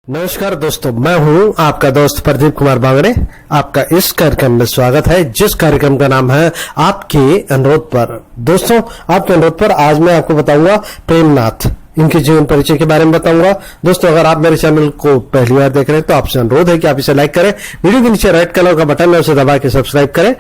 नमस्कार दोस्तों, मैं हूं आपका दोस्त प्रदीप कुमार बांगड़े। आपका इस कार्यक्रम में स्वागत है, जिस कार्यक्रम का नाम है आपके अनुरोध पर। दोस्तों, आपके अनुरोध पर आज मैं आपको बताऊंगा प्रेमनाथ, इनके जीवन परिचय के बारे में बताऊंगा। दोस्तों, अगर आप मेरे चैनल को पहली बार देख रहे हैं तो आपसे अनुरोध है कि आप इसे लाइक करें, वीडियो के नीचे रेड कलर का बटन है उसे दबा के सब्सक्राइब करें,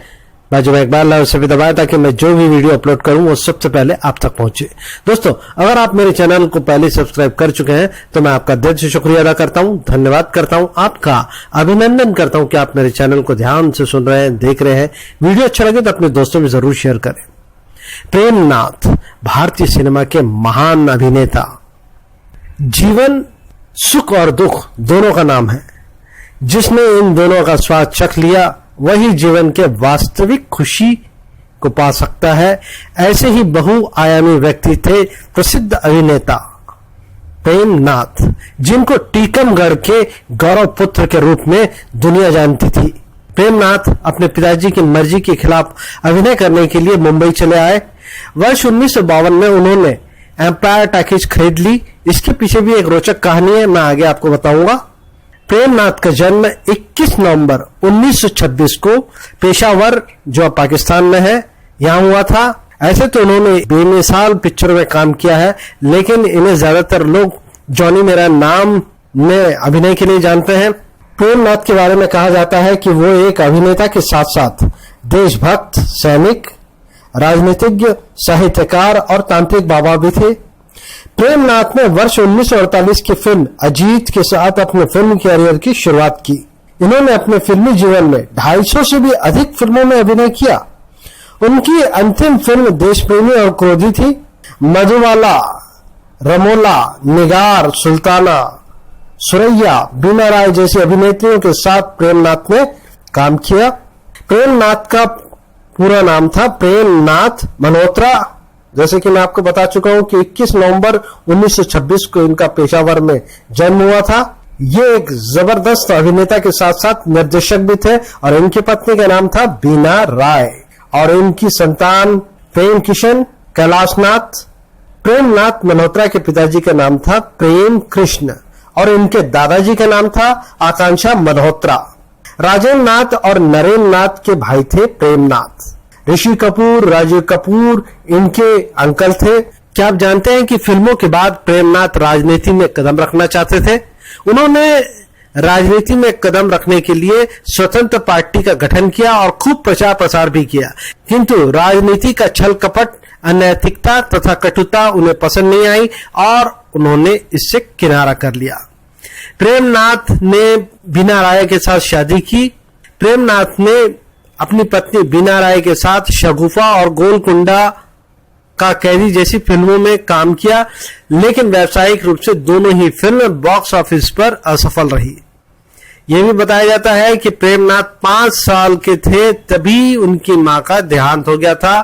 बाजू में एक बार उसे भी दबाएं ताकि मैं जो भी वीडियो अपलोड करूं वो सबसे पहले आप तक पहुंचे। दोस्तों, अगर आप मेरे चैनल को पहले सब्सक्राइब कर चुके हैं तो मैं आपका दिल से शुक्रिया अदा करता हूं, धन्यवाद करता हूं, आपका अभिनंदन करता हूं कि आप मेरे चैनल को ध्यान से सुन रहे हैं, देख रहे हैं। वीडियो अच्छा लगे तो अपने दोस्तों में जरूर शेयर करें। प्रेमनाथ भारतीय सिनेमा के महान अभिनेता, जीवन सुख और दुख दोनों का नाम है। जिसने इन दोनों का स्वाद चख लिया वही जीवन के वास्तविक खुशी को पा सकता है। ऐसे ही बहुआयामी व्यक्ति थे प्रसिद्ध अभिनेता प्रेमनाथ, जिनको टीकमगढ़ के गौरव पुत्र के रूप में दुनिया जानती थी। प्रेमनाथ अपने पिताजी की मर्जी के खिलाफ अभिनय करने के लिए मुंबई चले आए। वर्ष 1952 में उन्होंने एम्पायर टॉकीज खरीद ली। इसके पीछे भी एक रोचक कहानी है, मैं आगे आपको बताऊंगा। प्रेमनाथ का जन्म 21 नवंबर 1926 को पेशावर, जो अब पाकिस्तान में है, यहां हुआ था। ऐसे तो उन्होंने बेमिसाल पिक्चरों में काम किया है, लेकिन इन्हें ज्यादातर लोग जॉनी मेरा नाम में अभिनय के लिए जानते हैं। प्रेमनाथ के बारे में कहा जाता है कि वो एक अभिनेता के साथ साथ देशभक्त, सैनिक, राजनीतिज्ञ, साहित्यकार और तांत्रिक बाबा भी थे। प्रेमनाथ ने वर्ष 1948 की फिल्म अजीत के साथ अपने फिल्म कैरियर की शुरुआत की। इन्होंने अपने फिल्मी जीवन में 250 से भी अधिक फिल्मों में अभिनय किया। उनकी अंतिम फिल्म देशप्रेमी और क्रोधी थी। मधुबाला, रमोला, निगार, सुल्ताना, सुरैया, बीना राय जैसी अभिनेत्रियों के साथ प्रेमनाथ ने काम किया। प्रेमनाथ का पूरा नाम था प्रेमनाथ मल्होत्रा। जैसे कि मैं आपको बता चुका हूं कि 21 नवंबर 1926 को इनका पेशावर में जन्म हुआ था। ये एक जबरदस्त अभिनेता के साथ साथ निर्देशक भी थे और इनकी पत्नी का नाम था बीना राय और इनकी संतान प्रेम किशन, कैलाशनाथ। प्रेमनाथ मल्होत्रा के पिताजी का नाम था प्रेम कृष्ण और इनके दादाजी का नाम था आकांक्षा मल्होत्रा। राजेंद्र नाथ और नरेंद्र नाथ के भाई थे प्रेमनाथ। ऋषि कपूर, राजीव कपूर इनके अंकल थे। क्या आप जानते हैं कि फिल्मों के बाद प्रेमनाथ राजनीति में कदम रखना चाहते थे? उन्होंने राजनीति में कदम रखने के लिए स्वतंत्र पार्टी का गठन किया और खूब प्रचार प्रसार भी किया, किंतु राजनीति का छल कपट, अनैतिकता तथा कटुता उन्हें पसंद नहीं आई और उन्होंने इससे किनारा कर लिया। प्रेमनाथ ने बीना राय के साथ शादी की। प्रेमनाथ ने अपनी पत्नी बीना राय के साथ शगुफा और गोलकुंडा का कैदी जैसी फिल्मों में काम किया, लेकिन व्यावसायिक रूप से दोनों ही फिल्म बॉक्स ऑफिस पर असफल रही। यह भी बताया जाता है कि प्रेमनाथ 5 साल के थे तभी उनकी मां का देहांत हो गया था।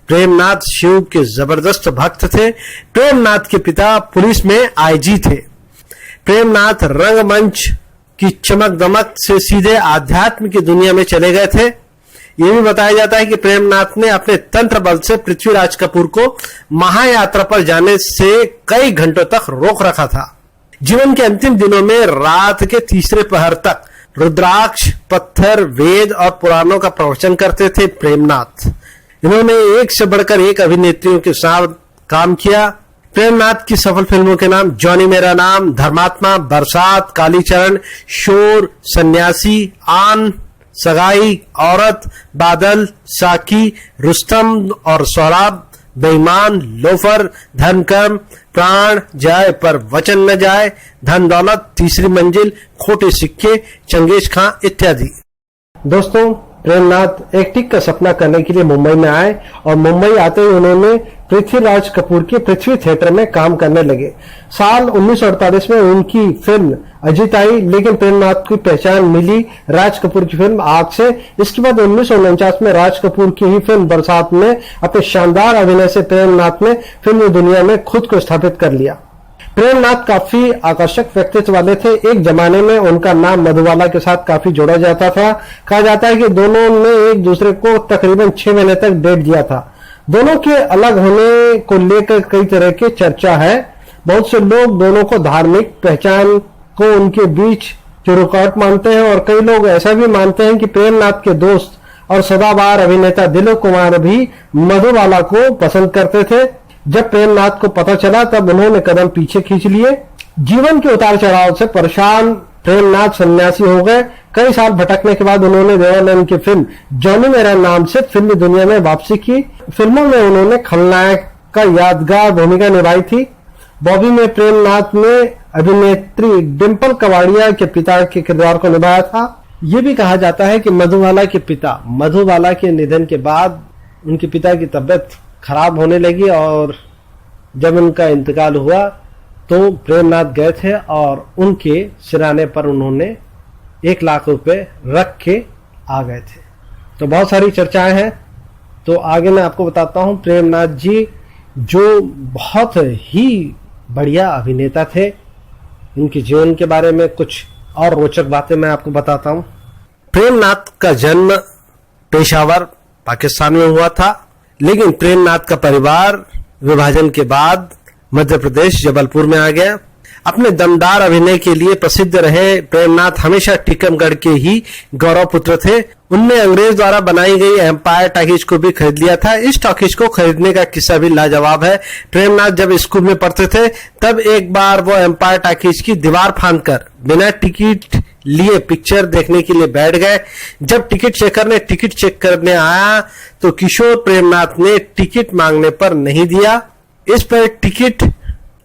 प्रेमनाथ शिव के जबरदस्त भक्त थे। प्रेमनाथ के पिता पुलिस में आईजी थे। प्रेमनाथ रंगमंच की चमक दमक से सीधे आध्यात्म की दुनिया में चले गए थे। यह भी बताया जाता है कि प्रेमनाथ ने अपने तंत्र बल से पृथ्वीराज कपूर को महायात्रा पर जाने से कई घंटों तक रोक रखा था। जीवन के अंतिम दिनों में रात के तीसरे पहर तक रुद्राक्ष, पत्थर, वेद और पुराणों का प्रवचन करते थे प्रेमनाथ। इन्होंने एक से बढ़कर एक अभिनेत्रियों के साथ काम किया। प्रेमनाथ की सफल फिल्मों के नाम जॉनी मेरा नाम, धर्मात्मा, बरसात, कालीचरण, शोर, सन्यासी, आन, सगाई, औरत, बादल, साकी, रुस्तम और सौराब, बेईमान, लोफर, धन कर्म, प्राण जाए पर वचन न जाए, धन दौलत, तीसरी मंजिल, खोटे सिक्के, चंगेज खां इत्यादि। दोस्तों, प्रेमनाथ एक्टिंग का सपना करने के लिए मुंबई में आए और मुंबई आते ही उन्होंने पृथ्वीराज कपूर के पृथ्वी थिएटर में काम करने लगे। साल 1948 में उनकी फिल्म अजीत आई, लेकिन प्रेमनाथ की पहचान मिली राज कपूर की फिल्म आग से। इसके बाद 1949 में राज कपूर की ही फिल्म बरसात में अपने शानदार अभिनय से प्रेमनाथ ने फिल्म दुनिया में खुद को स्थापित कर लिया। प्रेमनाथ काफी आकर्षक व्यक्तित्व वाले थे। एक जमाने में उनका नाम मधुबाला के साथ काफी जोड़ा जाता था। कहा जाता है कि दोनों ने एक दूसरे को तकरीबन 6 महीने तक डेट दिया था। दोनों के अलग होने को लेकर कई तरह की चर्चा है। बहुत से लोग दोनों को धार्मिक पहचान को उनके बीच जो रिकॉर्ड मानते हैं, और कई लोग ऐसा भी मानते हैं कि प्रेमनाथ के दोस्त और सदाबहार अभिनेता दिलीप कुमार भी मधुबाला को पसंद करते थे। जब प्रेमनाथ को पता चला तब उन्होंने कदम पीछे खींच लिए। जीवन के उतार चढ़ाव से परेशान प्रेमनाथ सन्यासी हो गए। कई साल भटकने के बाद उन्होंने देवानंद की फिल्म जॉनी मेरा नाम से फिल्मी दुनिया में वापसी की। फिल्मों में उन्होंने खलनायक का यादगार भूमिका निभाई थी। बॉबी में प्रेमनाथ ने अभिनेत्री डिंपल कवाड़िया के पिता के किरदार को निभाया था। ये भी कहा जाता है कि मधुबाला के निधन के बाद उनके पिता की तबीयत खराब होने लगी, और जब उनका इंतकाल हुआ तो प्रेमनाथ गए थे और उनके सिराने पर उन्होंने 1 लाख रुपए रख के आ गए थे। तो बहुत सारी चर्चाएं हैं, तो आगे मैं आपको बताता हूं। प्रेमनाथ जी जो बहुत ही बढ़िया अभिनेता थे, उनके जीवन के बारे में कुछ और रोचक बातें मैं आपको बताता हूं। प्रेमनाथ का जन्म पेशावर पाकिस्तान में हुआ था, लेकिन प्रेमनाथ का परिवार विभाजन के बाद मध्य प्रदेश जबलपुर में आ गया। अपने दमदार अभिनय के लिए प्रसिद्ध रहे प्रेमनाथ हमेशा टीकमगढ़ के ही गौरव पुत्र थे। उनने अंग्रेज द्वारा बनाई गई एम्पायर टॉकीज को भी खरीद लिया था। इस टॉकीज को खरीदने का किस्सा भी लाजवाब है। प्रेमनाथ जब स्कूल में पढ़ते थे तब एक बार वो एम्पायर टॉकीज की दीवार फांदकर बिना टिकट लिए पिक्चर देखने के लिए बैठ गए। जब टिकट चेकर ने टिकट चेक करने आया तो किशोर प्रेमनाथ ने टिकट मांगने पर नहीं दिया। इस पर टिकट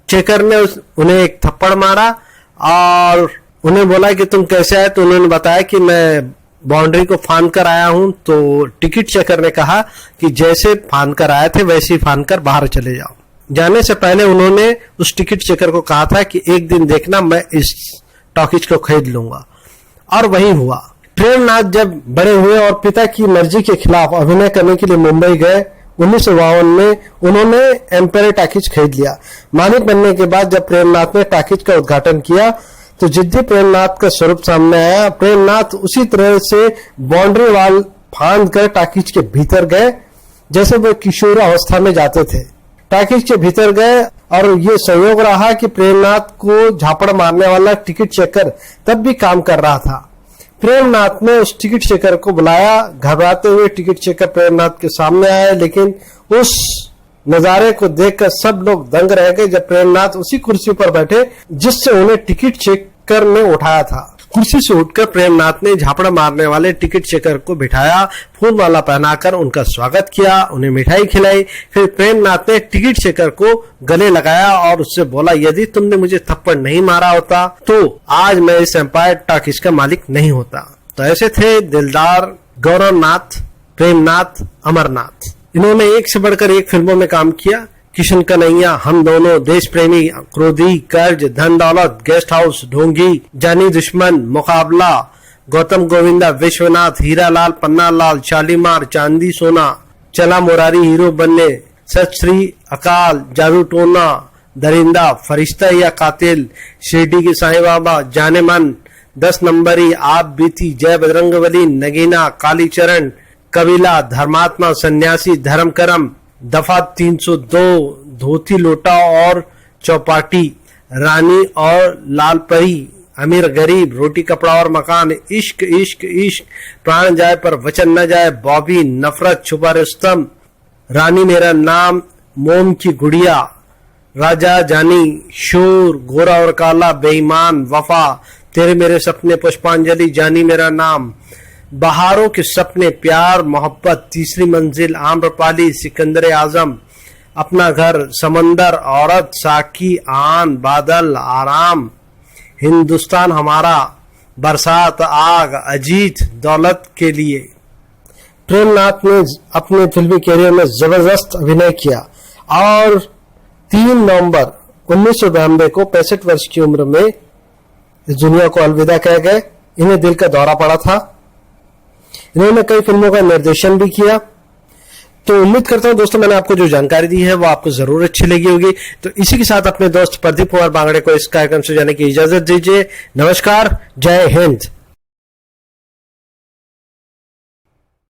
चेकर ने उन्हें एक थप्पड़ मारा और उन्हें बोला कि तुम कैसे आए, तो उन्होंने बताया कि मैं बाउंड्री को फांद कर आया हूं। तो टिकट चेकर ने कहा कि जैसे फांद कर आए थे वैसे ही फांद कर बाहर चले जाओ। जाने से पहले उन्होंने उस टिकट चेकर को कहा था कि एक दिन देखना मैं इस टॉकीज को खरीद लूंगा, और वही हुआ। प्रेमनाथ जब बड़े हुए और पिता की मर्जी के खिलाफ अभिनय करने के लिए मुंबई गए, 1952 में उन्होंने एम्पायर टॉकीज खरीद लिया। मालिक बनने के बाद जब प्रेमनाथ ने टॉकीज का उद्घाटन किया तो जिद्दी प्रेमनाथ का स्वरूप सामने आया। प्रेमनाथ उसी तरह से बाउंड्री वाल फांद कर टॉकीज के भीतर गए जैसे वो किशोर अवस्था में जाते थे। टॉकीज के भीतर गए और ये संयोग रहा कि प्रेमनाथ को झापड़ मारने वाला टिकट चेकर तब भी काम कर रहा था। प्रेमनाथ ने उस टिकट चेकर को बुलाया। घबराते हुए टिकट चेकर प्रेमनाथ के सामने आए, लेकिन उस नजारे को देखकर सब लोग दंग रह गए जब प्रेमनाथ उसी कुर्सी पर बैठे जिससे उन्हें टिकट चेकर ने उठाया था। कुर्सी से उठकर प्रेमनाथ ने झापड़ मारने वाले टिकट चेकर को बिठाया, फूलमाला पहनाकर उनका स्वागत किया, उन्हें मिठाई खिलाई। फिर प्रेमनाथ ने टिकट चेकर को गले लगाया और उससे बोला, यदि तुमने मुझे थप्पड़ नहीं मारा होता तो आज मैं इस एम्पायर टॉकीज का मालिक नहीं होता। तो ऐसे थे दिलदार गौरवनाथ, प्रेमनाथ, अमरनाथ। इन्होंने एक से बढ़कर एक फिल्मों में काम किया। किशन कन्हैया, हम दोनों, देश प्रेमी, क्रोधी, कर्ज, धन दौलत, गेस्ट हाउस, ढोंगी, जानी दुश्मन, मुकाबला, गौतम गोविंदा, विश्वनाथ, हीरालाल, पन्नालाल, शालीमार, चांदी सोना, चला मुरारी हीरो बनने, सत श्री अकाल, जादू टोना, दरिंदा, फरिश्ता या कातिल, शिरडी के साईं बाबा, जाने मन, 10 नंबरी, आप बीती, जय बजरंगबली, नगीना, कालीचरण, कबीला, धर्मात्मा, सन्यासी, धर्म करम, दफा 302, धोती लोटा और चौपाटी, रानी और लाल परी, अमीर गरीब, रोटी कपड़ा और मकान, इश्क इश्क इश्क, प्राण जाए पर वचन न जाए, बॉबी, नफरत, छुपा रुस्तम, रानी मेरा नाम, मोम की गुड़िया, राजा जानी, शोर, गोरा और काला, बेईमान, वफा, तेरे मेरे सपने, पुष्पांजलि, जानी मेरा नाम, बहारों के सपने, प्यार मोहब्बत, तीसरी मंजिल, आम्रपाली, सिकंदर आजम, अपना घर, समंदर, औरत, साकी, आन, बादल, आराम, हिंदुस्तान हमारा, बरसात, आग, अजीत, दौलत के लिए। प्रेमनाथ ने अपने फिल्मी कैरियर में जबरदस्त अभिनय किया और 3 नवंबर 1992 को 65 वर्ष की उम्र में इस दुनिया को अलविदा कह गए। इन्हें दिल का दौरा पड़ा था। इन्होंने कई फिल्मों का निर्देशन भी किया। तो उम्मीद करता हूं दोस्तों मैंने आपको जो जानकारी दी है वो आपको जरूर अच्छी लगी होगी। तो इसी के साथ अपने दोस्त प्रदीप कुमार बांगड़े को इस कार्यक्रम से जाने की इजाजत दीजिए। नमस्कार, जय हिंद।